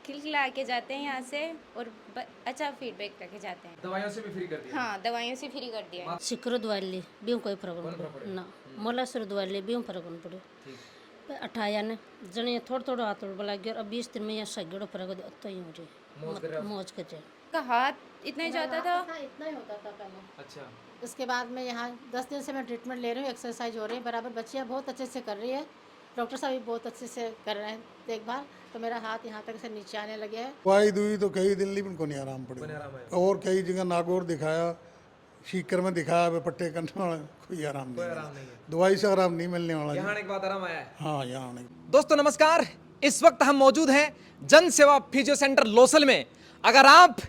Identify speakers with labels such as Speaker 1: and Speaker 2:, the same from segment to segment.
Speaker 1: खिलखिला के जाते हैं यहाँ से और अच्छा फीडबैक रखे जाते हैं।
Speaker 2: दवाइयों से भी फ्री कर दिया।
Speaker 1: हाँ, दवाइयों से फ्री कर दिया है।
Speaker 3: सिक्रोद्वाले भी कोई फरक पड़ो ना मोलासुरद्वाले भी फरक पड़ो अठाया ने जने थोड़ा थोड़ा हाथ बला गया और 20 दिन में यहाँ सगड़ो फरक तो ही हो रही मौज कर जाए
Speaker 1: का हाथ इतना ही जाता था।
Speaker 4: इतना ही होता था पहले।
Speaker 2: अच्छा,
Speaker 4: उसके बाद में यहाँ 10 दिन से मैं ट्रीटमेंट ले रही हूँ, एक्सरसाइज हो रही है बराबर, बच्चियाँ बहुत अच्छे से कर रही है, डॉक्टर साहब भी बहुत अच्छे से कर रहे हैं देखभाल। तो मेरा हाथ यहाँ तक से नीचे आने लगे है।
Speaker 5: दवाई दुई तो कई दिन ली को नहीं आराम
Speaker 2: कोई
Speaker 5: पड़े
Speaker 2: आराम आया?
Speaker 5: और कई जगह नागौर दिखाया, सीकर में दिखाया, वे पट्टे करने वाला कोई आराम
Speaker 2: कोई
Speaker 5: नहीं
Speaker 2: आराम
Speaker 5: है।
Speaker 2: नहीं है।
Speaker 5: दवाई से आराम नहीं मिलने वाला
Speaker 2: यहाँ
Speaker 5: जी।
Speaker 2: आने के बाद आराम आया है।
Speaker 5: हाँ यहाँ नहीं।
Speaker 2: दोस्तों नमस्कार, इस वक्त हम मौजूद हैं जन सेवा फिजियो सेंटर लोसल में। अगर आप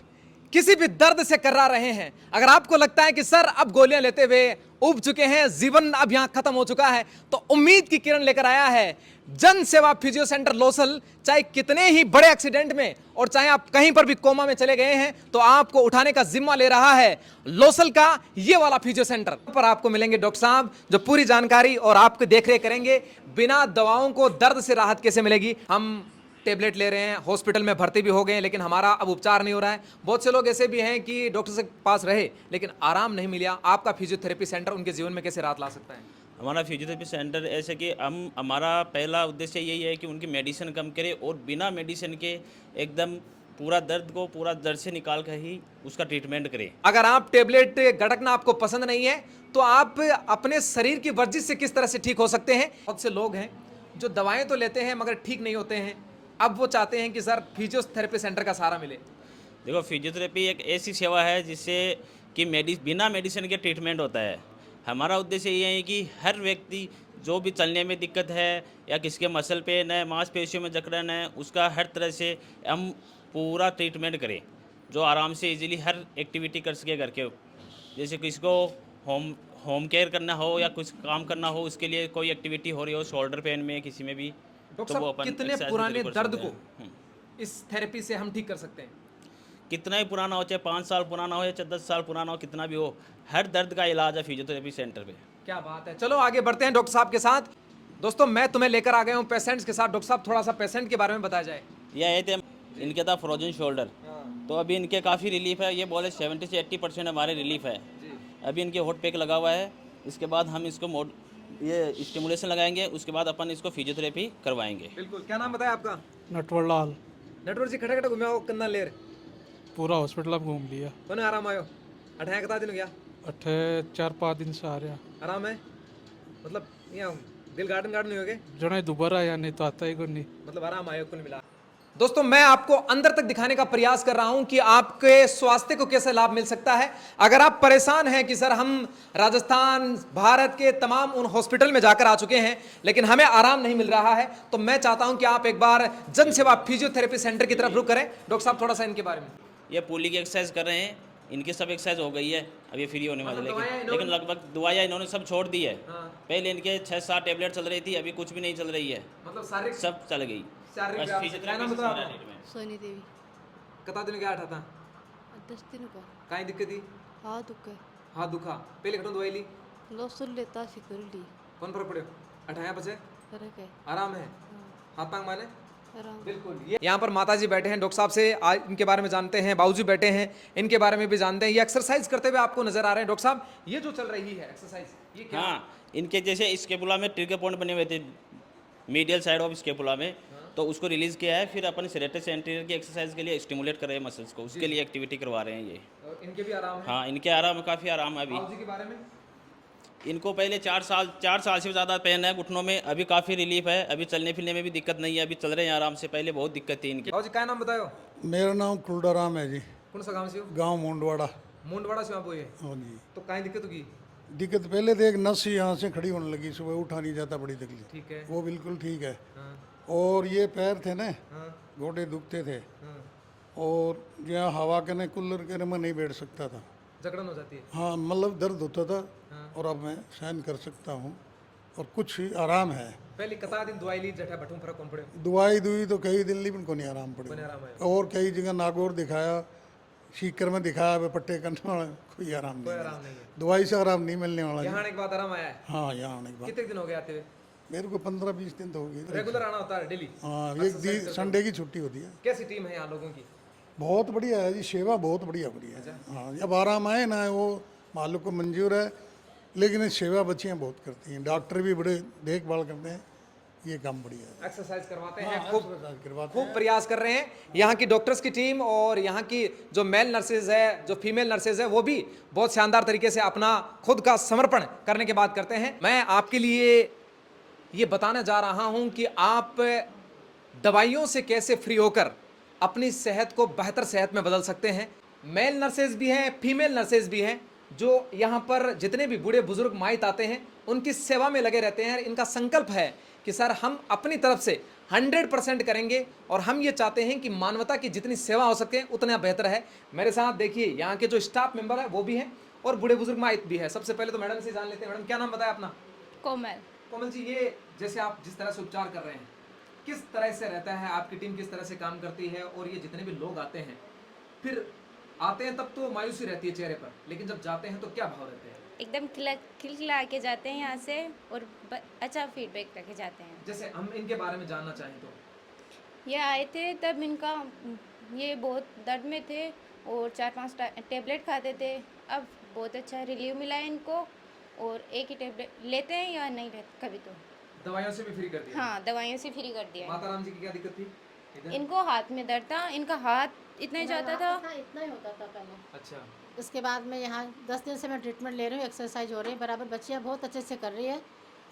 Speaker 2: किसी भी दर्द से कर्रा रहे हैं, अगर आपको लगता है कि सर अब गोलियां लेते हुए उब चुके हैं, जीवन अब यहां खत्म हो चुका है, तो उम्मीद की किरण लेकर आया है जन सेवा फिजियो सेंटर लोसल। चाहे कितने ही बड़े एक्सीडेंट में और चाहे आप कहीं पर भी कोमा में चले गए हैं, तो आपको उठाने का जिम्मा ले रहा है लोसल का ये वाला फिजियो सेंटर। पर आपको मिलेंगे डॉक्टर साहब जो पूरी जानकारी और आपकी देखरेख करेंगे। बिना दवाओं को दर्द से राहत कैसे मिलेगी? हम टेबलेट ले रहे हैं, हॉस्पिटल में भर्ती भी हो गए हैं, लेकिन हमारा अब उपचार नहीं हो रहा है। बहुत से लोग ऐसे भी हैं कि डॉक्टर के पास रहे लेकिन आराम नहीं मिला। आपका फिजियोथेरेपी सेंटर उनके जीवन में कैसे राहत ला सकता है?
Speaker 6: हमारा फिजियोथेरेपी सेंटर ऐसे कि हमारा पहला उद्देश्य यही है कि उनकी मेडिसिन कम करे और बिना मेडिसिन के एकदम पूरा दर्द से निकाल कर ही उसका ट्रीटमेंट करें।
Speaker 2: अगर आप टेबलेट गड़कना आपको पसंद नहीं है तो आप अपने शरीर की वर्जिश से किस तरह से ठीक हो सकते हैं? बहुत से लोग हैं जो दवाएं तो लेते हैं मगर ठीक नहीं होते हैं। अब वो चाहते हैं कि सर फिजियोथेरेपी सेंटर का सहारा मिले।
Speaker 6: देखो, फिजियोथेरेपी एक ऐसी सेवा है जिससे कि बिना मेडिसिन के ट्रीटमेंट होता है। हमारा उद्देश्य ये है कि हर व्यक्ति जो भी चलने में दिक्कत है या किसी के मसल पेन है, मांसपेशियों में जकड़न है, उसका हर तरह से हम पूरा ट्रीटमेंट करें जो आराम से इजीली हर एक्टिविटी कर सके घर के। जैसे किसी को होम केयर करना हो या कुछ काम करना हो, उसके लिए कोई एक्टिविटी हो रही हो शोल्डर पेन में किसी में भी,
Speaker 2: डॉक्टर
Speaker 6: तो वो
Speaker 2: साहब
Speaker 6: अपन
Speaker 2: कितने
Speaker 6: exercise
Speaker 2: पुराने
Speaker 6: कर
Speaker 2: दर्द
Speaker 6: सकते
Speaker 2: को
Speaker 6: हैं।
Speaker 2: इस थेरेपी से हम ठीक कर सकते हैं?
Speaker 6: कितना ही पुराना हो, चाहे 5 साल पुराना हो या चाहे 10 साल पुराना हो, कितना भी हो, हर दर्द का इलाज है फिजियोथेरेपी सेंटर पे।
Speaker 2: क्या बात है। चलो आगे बढ़ते हैं डॉक्टर साहब के साथ। दोस्तों मैं तुम्हें लेकर आ गया हूँ पेशेंट्स के साथ। डॉक्टर साहब थोड़ा सा पेशेंट के बारे में बताया जाए।
Speaker 6: ये आए थे, इनके था फ्रोजन शोल्डर, तो अभी इनके काफ़ी रिलीफ है। ये बोले 70 से 80% हमारे रिलीफ है। अभी इनके हॉट पैक लगा हुआ है। इसके बाद हम इसको ये स्टिमुलेशन लगाएंगे, उसके बाद अपन इसको फिजियोथेरेपी करवाएंगे।
Speaker 2: बिल्कुल। क्या नाम बताया आपका?
Speaker 7: नटवर लाल।
Speaker 2: नटवर जी खड़े खड़े घूमे हो कंधा लेर
Speaker 7: पूरा हॉस्पिटल अब घूम लिया।
Speaker 2: कोने आराम आयो? अठाया कितना दिन हो गया?
Speaker 7: 4-5 दिन से आ रहा।
Speaker 2: आराम है मतलब यहाँ दिल गार्डन गार्डन नहीं हो गए?
Speaker 7: जने दोबारा आया नहीं तो आता ही कोई नहीं।
Speaker 2: मतलब आराम आयो कुल मिला। दोस्तों मैं आपको अंदर तक दिखाने का प्रयास कर रहा हूं कि आपके स्वास्थ्य को कैसे लाभ मिल सकता है। अगर आप परेशान हैं कि सर हम राजस्थान भारत के तमाम उन हॉस्पिटल में जाकर आ चुके हैं लेकिन हमें आराम नहीं मिल रहा है, तो मैं चाहता हूं कि आप एक बार जन सेवा फिजियोथेरेपी सेंटर की तरफ रुख करें। डॉक्टर साहब थोड़ा सा इनके बारे में।
Speaker 6: ये पुली की एक्सरसाइज कर रहे हैं, इनकी सब एक्सरसाइज हो गई है, अब ये फ्री होने वाले, लेकिन लगभग दवाइयाँ इन्होंने सब छोड़ दी है। पहले इनके 6-7 टेबलेट चल रही थी, अभी कुछ भी नहीं चल रही है,
Speaker 2: मतलब शारीरिक
Speaker 6: सब चल गई।
Speaker 2: शारीरिक
Speaker 6: बस फिजियोथेरेपी से सारा ट्रीटमेंट।
Speaker 4: सोनी देवी।
Speaker 2: कता दिन क्या था?
Speaker 4: 10 दिन का।
Speaker 2: काई दिक्कत थी?
Speaker 4: हाँ दुख है।
Speaker 2: हाथ दुखा, पहले घटों दवाई ली,
Speaker 4: लो सुन लेता सिक्योर ली।
Speaker 2: कौन फर्क पड़े? अठाया बचे
Speaker 4: फर्क है।
Speaker 2: आराम है? हाथ पांग माने?
Speaker 4: आराम।
Speaker 2: बिल्कुल। ये यहाँ पर माताजी बैठे हैं, डॉक्टर साहब से आज इनके बारे में जानते हैं। बाबूजी बैठे हैं, इनके बारे में भी जानते हैं। ये एक्सरसाइज करते हुए आपको नजर आ रहे हैं। डॉक्टर साहब ये जो चल रही है एक्सरसाइज, ये क्या?
Speaker 6: हाँ, इनके जैसे स्केपुला में ट्रिगर पॉइंट बने हुए थे मीडियल साइड ऑफ स्केपुला में, तो उसको रिलीज किया है। फिर अपन सेरेटस एंटीरियर की एक्सरसाइज के लिए स्टिमुलेट कर रहे हैं मसल्स को, उसके लिए एक्टिविटी करवा रहे हैं ये।
Speaker 2: और इनके भी आराम है?
Speaker 6: हाँ, इनके आराम, काफ़ी आराम है अभी।
Speaker 2: बाबूजी के बारे में?
Speaker 6: इनको पहले 4 साल से ज़्यादा पेन है घुटनों में, अभी काफ़ी रिलीफ है। अभी चलने फिरने में भी दिक्कत नहीं है, अभी चल रहे हैं आराम से। पहले बहुत दिक्कत थी इनकी।
Speaker 2: बाबूजी क्या नाम बतायो?
Speaker 5: मेरा नाम कुलडाराम है जी।
Speaker 2: कौन सा गाँव से हो?
Speaker 5: गाँव मुंडवाड़ा।
Speaker 2: मुंडवाड़ा से आप हुए?
Speaker 5: हाँ जी।
Speaker 2: तो कहीं दिक्कत होगी?
Speaker 5: दिक्कत पहले तो एक नस ही यहाँ से खड़ी होने लगी, सुबह उठा नहीं जाता, बड़ी तकलीफ।
Speaker 2: ठीक है।
Speaker 5: वो बिल्कुल ठीक है।
Speaker 2: हाँ
Speaker 5: और ये पैर थे ना,
Speaker 2: हाँ
Speaker 5: घोड़े दुखते थे
Speaker 2: हाँ।
Speaker 5: और यहाँ हवा के न कूलर के न मैं नहीं बैठ सकता था।
Speaker 2: जकड़न हो जाती है?
Speaker 5: हाँ मतलब दर्द होता था
Speaker 2: हाँ।
Speaker 5: और अब मैं सहन कर सकता हूँ और कुछ ही आराम है।
Speaker 2: पहले कता दिन दवाई ली, जठा बटू फर्क कौन पड़े?
Speaker 5: दवाई दुई तो कई दिन ली को नहीं आराम
Speaker 2: कोने
Speaker 5: पड़े
Speaker 2: आराम आया?
Speaker 5: और कई जगह नागौर दिखाया, सीकर में दिखाया, वे पट्टे करने वाला कोई आराम
Speaker 2: कोई
Speaker 5: नहीं
Speaker 2: आराम
Speaker 5: है।
Speaker 2: नहीं है।
Speaker 5: दवाई से आराम नहीं मिलने वाला
Speaker 2: यहाँ
Speaker 5: जी।
Speaker 2: आने के बाद आराम आया है?
Speaker 5: हाँ यहाँ आने के बाद
Speaker 2: कितने दिन हो गए आते हुए?
Speaker 5: मेरे को 15-20 दिन तो हो गए।
Speaker 2: रेगुलर आना होता है डेली?
Speaker 5: हाँ, एक संडे की छुट्टी होती है।
Speaker 2: कैसी टीम है यहाँ लोगों की?
Speaker 5: बहुत बढ़िया है जी, सेवा बहुत बढ़िया है। हाँ, अब आराम आए ना, वो मालिक को मंजूर है, लेकिन सेवा बच्चियाँ बहुत करती हैं, डॉक्टर भी बड़े देखभाल करते हैं, ये काम बढ़िया है।
Speaker 2: एक्सरसाइज करवाते
Speaker 5: हाँ,
Speaker 2: हैं, खूब
Speaker 5: exercise करवाते
Speaker 2: खूब प्रयास कर रहे हैं यहाँ की डॉक्टर्स की टीम, और यहाँ की जो मेल नर्सेज है, जो फीमेल नर्सेज है, वो भी बहुत शानदार तरीके से अपना खुद का समर्पण करने के बाद करते हैं। मैं आपके लिए ये बताने जा रहा हूँ कि आप दवाइयों से कैसे फ्री होकर अपनी सेहत को बेहतर सेहत में बदल सकते हैं। मेल नर्सेज भी हैं, फीमेल नर्सेज भी हैं, जो यहाँ पर जितने भी बूढ़े बुजुर्ग माइत आते हैं उनकी सेवा में लगे रहते हैं। इनका संकल्प है कि सर हम अपनी तरफ से 100% करेंगे और हम ये चाहते हैं कि मानवता की जितनी सेवा हो सके उतना बेहतर है। मेरे साथ देखिए यहाँ के जो स्टाफ मेंबर है वो भी हैं और बूढ़े बुजुर्ग माइत भी है। सबसे पहले तो मैडम से जान लेते हैं। मैडम, क्या नाम बताया अपना?
Speaker 1: कोमल।
Speaker 2: कोमल जी, ये जैसे आप जिस तरह से उपचार कर रहे हैं, किस तरह से रहता है, आपकी टीम किस तरह से काम करती है, और ये जितने भी लोग आते हैं, फिर आते हैं तब तो मायूसी रहती है चेहरे पर, लेकिन जब जाते हैं तो क्या भाव रहते हैं?
Speaker 1: एकदम खिलखिला के जाते हैं यहाँ से और अच्छा फीडबैक रखे जाते हैं।
Speaker 2: जैसे हम इनके बारे में जानना चाहें तो?
Speaker 1: ये आए थे तब इनका ये बहुत दर्द में थे और 4-5 टेबलेट खाते थे। अब बहुत अच्छा रिलीव मिला है इनको, और एक ही टेबलेट लेते हैं या नहीं लेते कभी तो।
Speaker 2: दवाइयों से भी फ्री कर दिया?
Speaker 1: हाँ, दवाइयों से फ्री कर दिया है।
Speaker 2: माता राम जी की क्या दिक्कत थी?
Speaker 1: इनको हाथ में दर्द था, इनका हाथ इतना ही जाता था।
Speaker 4: इतना ही होता था पहले।
Speaker 2: अच्छा।
Speaker 4: उसके बाद में यहाँ 10 दिन से मैं ट्रीटमेंट ले रही हूँ, एक्सरसाइज हो रही है बराबर, बच्चियाँ बहुत अच्छे से कर रही है,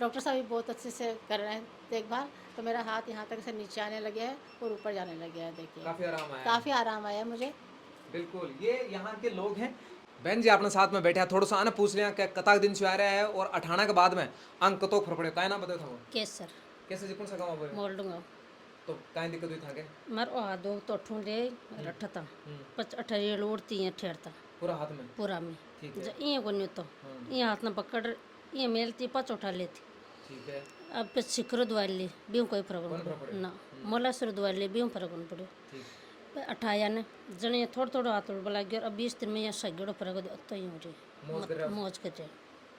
Speaker 4: डॉक्टर साहब भी बहुत अच्छे से कर रहे हैं देखभाल। तो मेरा हाथ यहाँ तक से नीचे आने लगे है और ऊपर जाने लगे है। देखिए
Speaker 2: काफी आराम आया?
Speaker 4: काफ़ी आराम आया मुझे।
Speaker 2: बिल्कुल, ये यहाँ के लोग हैं। बहन जी आपने साथ में बैठा है, थोड़ा सा आना पूछ लिया क्या कताक दिन से आ रहा है और 18 के बाद में अंक तो फरफड़े काय ना बताया था वो
Speaker 3: केसर
Speaker 2: कैसे जी कौन सा गाँव बोले
Speaker 3: मोल्डूंगा
Speaker 2: तो काय दिक्कत हुई था के
Speaker 3: मर ओ दो तो ठूंडे रठता 18 उड़ती हैं ठेरता
Speaker 2: पूरा हाथ में?
Speaker 3: पूरा में
Speaker 2: ठीक है।
Speaker 3: ज ये गोन्यो तो ये हाथ में पकड़ ये मेलती पच उठा लेती।
Speaker 2: ठीक है।
Speaker 3: अब पे सिखरो दवाई ली भी कोई फर्क ना मोला सुर दवाई ली भी फर्क नहीं पड़े।
Speaker 2: ठीक।
Speaker 3: अठाया ने जने थोड़ा थोड़ा हाथ उड़ बला गया। अब 20 दिन में यहाँ सगड़ो फर्क तो ही हो जाए मौज कर जाए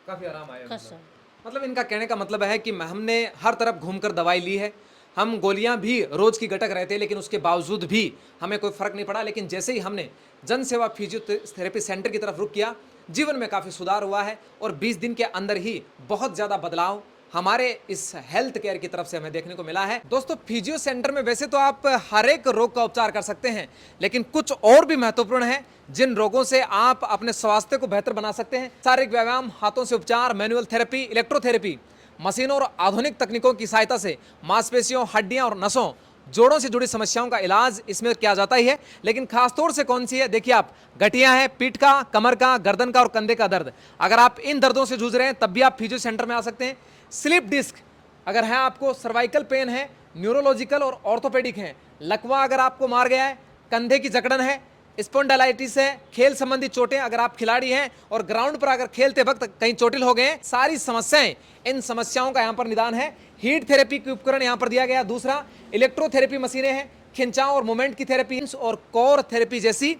Speaker 2: काफी आराम आया
Speaker 3: कसा।
Speaker 2: मतलब इनका कहने का मतलब है कि हमने हर तरफ घूमकर दवाई ली है, हम गोलियां भी रोज की गटक रहे थे, लेकिन उसके बावजूद भी हमें कोई फर्क नहीं पड़ा। लेकिन जैसे ही हमने जन सेवा फिजियोथेरेपी सेंटर की तरफ रुख किया, जीवन में काफ़ी सुधार हुआ है और 20 दिन के अंदर ही बहुत ज़्यादा बदलाव हमारे इस हेल्थ केयर की तरफ से हमें देखने को मिला है। दोस्तों, फिजियो सेंटर में वैसे तो आप हर एक रोग का उपचार कर सकते हैं, लेकिन कुछ और भी महत्वपूर्ण है जिन रोगों से आप अपने स्वास्थ्य को बेहतर बना सकते हैं। शारीरिक व्यायाम, हाथों से उपचार, मैनुअल थेरेपी, इलेक्ट्रोथेरेपी, मशीनों और आधुनिक तकनीकों की सहायता से मांसपेशियों, हड्डियां और नसों, जोड़ों से जुड़ी समस्याओं का इलाज इसमें किया जाता ही है। लेकिन खासतौर से कौन सी है? देखिए आप, गठिया है, पीठ का, कमर का, गर्दन का और कंधे का दर्द। अगर आप इन दर्दों से जूझ रहे हैं तब भी आप फिजियो सेंटर में आ सकते हैं। स्लिप डिस्क अगर है आपको, सर्वाइकल पेन है, न्यूरोलॉजिकल और ऑर्थोपेडिक है, लकवा अगर आपको मार गया है, कंधे की जकड़न है, स्पॉन्डाइलाइटिस है, खेल संबंधी चोटें अगर आप खिलाड़ी हैं और ग्राउंड पर अगर खेलते वक्त कहीं चोटिल हो गए, सारी समस्याएं, इन समस्याओं का यहाँ पर निदान है। हीट थेरेपी के उपकरण यहाँ पर दिया गया। दूसरा, इलेक्ट्रोथेरेपी मशीनें हैं, खिंचाव और मूवमेंट की थेरेपी और कोर थेरेपी जैसी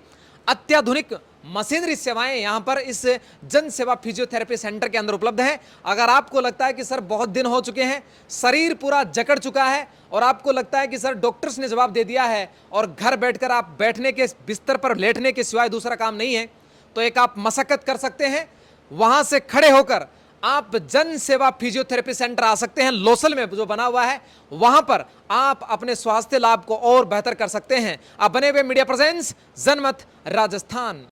Speaker 2: अत्याधुनिक मशीनरी सेवाएं यहाँ पर इस जन सेवा फिजियोथेरेपी सेंटर के अंदर उपलब्ध है। अगर आपको लगता है कि सर बहुत दिन हो चुके हैं, शरीर पूरा जकड़ चुका है और आपको लगता है कि सर डॉक्टर्स ने जवाब दे दिया है और घर बैठकर आप बैठने के बिस्तर पर लेटने के सिवाय दूसरा काम नहीं है, तो एक आप मशक्कत कर सकते हैं। वहां से खड़े होकर आप जन सेवा फिजियोथेरेपी सेंटर आ सकते हैं। लोसल में जो बना हुआ है वहां पर आप अपने स्वास्थ्य लाभ को और बेहतर कर सकते हैं। आप बने हुए मीडिया प्रेजेंस जनमत राजस्थान।